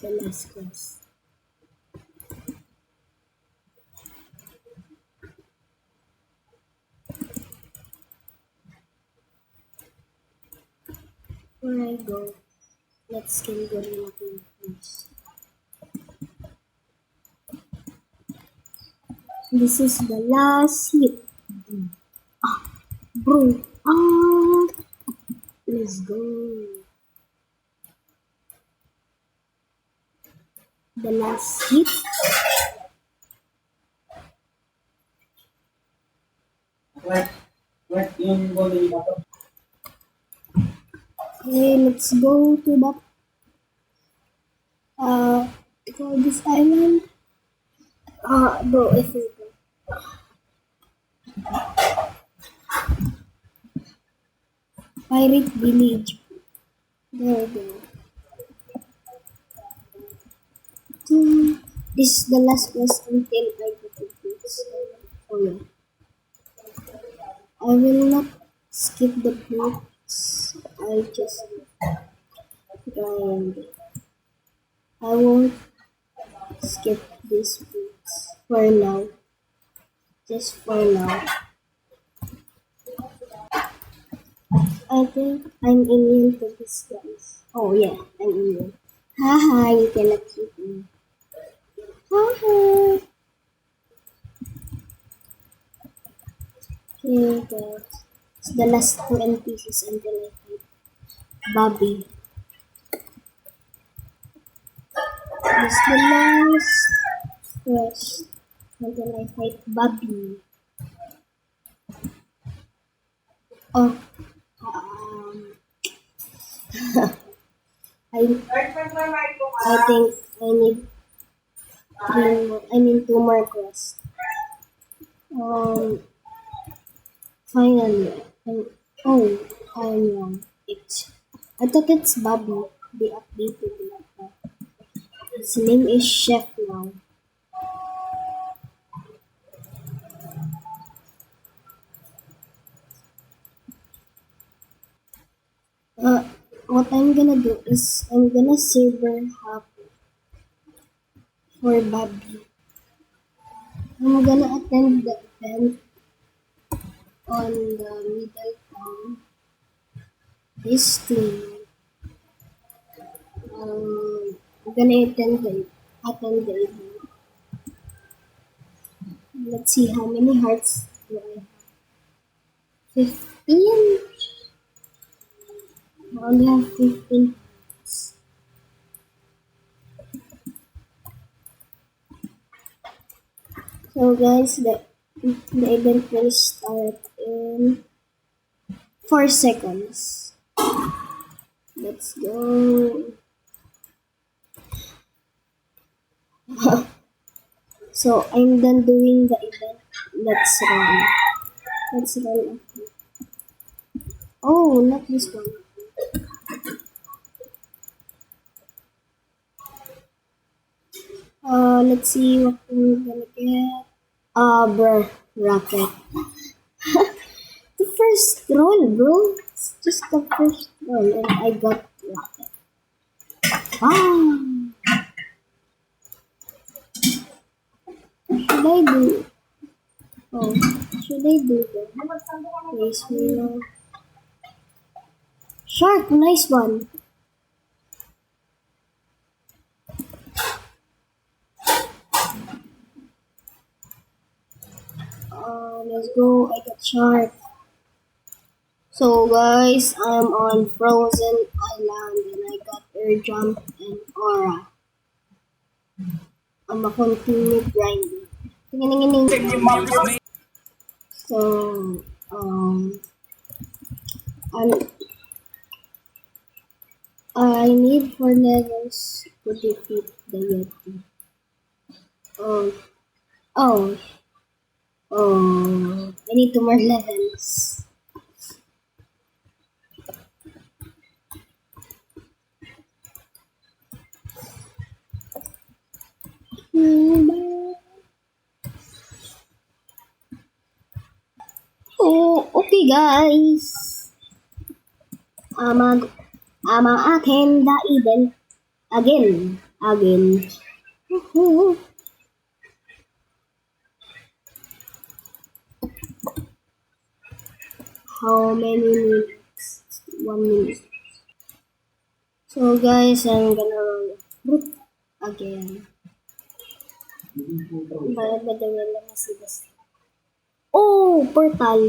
the last class. Where I go, let's kill Gorilla King first. This is the last hit. Bro. Let's go. The last hit. Okay, let's go to the call this island. Bro, I forgot. Pirate Village. There we go. This is the last quest until I get the boots. Oh yeah. I will not skip the boots. I'll just grind. I won't skip these boots for now. Just for now. I think I'm immune to this guys. Oh yeah, I'm immune. Haha, you cannot hit me. Haha. Okay guys. It's the last two NPCs until I fight Bobby. It's the last quest until I fight Bobby. Oh, I think I need three more. I mean two more quests. Finally, oh, I'm wrong. I thought it's Bobby. They updated like that. His name is Chef now. What I'm gonna do is I'm gonna server hop for Bobby. I'm gonna attend the event on the middle town. This team. I'm gonna attend the event. Let's see how many hearts do I have. 15. I only have 15 hearts. So guys, the event will start in 4 seconds. Let's go. So I'm done doing the event. Let's run. Let's run. Oh, not this one. Let's see what we're gonna get. Bruh, rocket. The first roll, bro. It's just the first roll, and I got rocket. Ah, should I do? Oh, should I do that? Race wheel. Shark, nice one. Let's go. I got shark. So guys, I'm on Frozen Island and I got air jump and aura. I'm a continue grinding. So I need 4 levels to defeat the Yeti. Oh, oh, I need 2 more levels. Oh, okay guys. Ama akin the event. Again. Again. How many minutes? 1 minute. So guys, I'm gonna roll fruit again. By the way, let me see this. Oh, portal.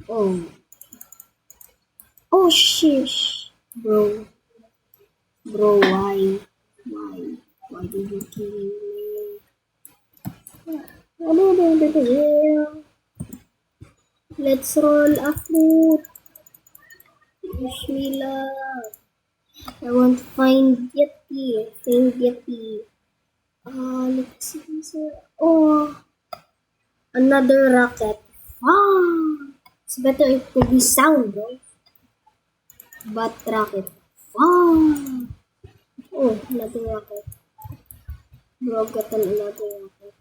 Oh. Oh, shish. Bro. Bro, why? Why? Why did you kill me? Let's roll a fruit. Wish me luck. I want to find Yeti. Find Yeti. Let's see. Oh, another rocket. It's better if to be sound, bro. But rocket. Ah, oh, another rocket. Bro, got another rocket.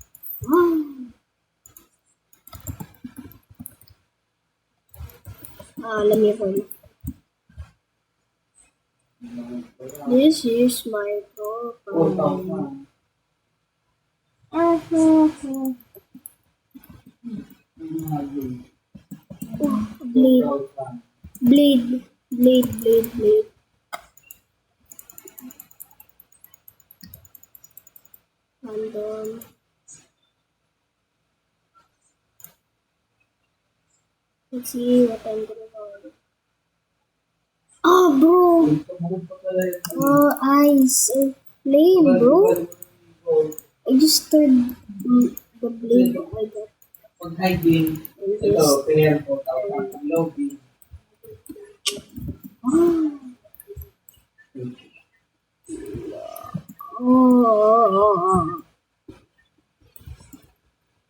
Let me roll. This is my profile. Oh, blade, blade. And let's see what I'm gonna roll. Oh, bro. Oh, ice and flame, bro. I just turned the blade I got. And oh, oh.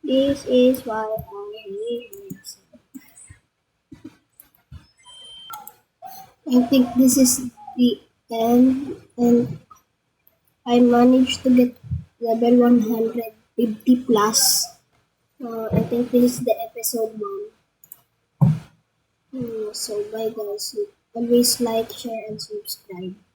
This is why I hate myself. I think this is the end, and I managed to get level 150 plus. I think this is the episode 1. So bye guys. Always like, share, and subscribe.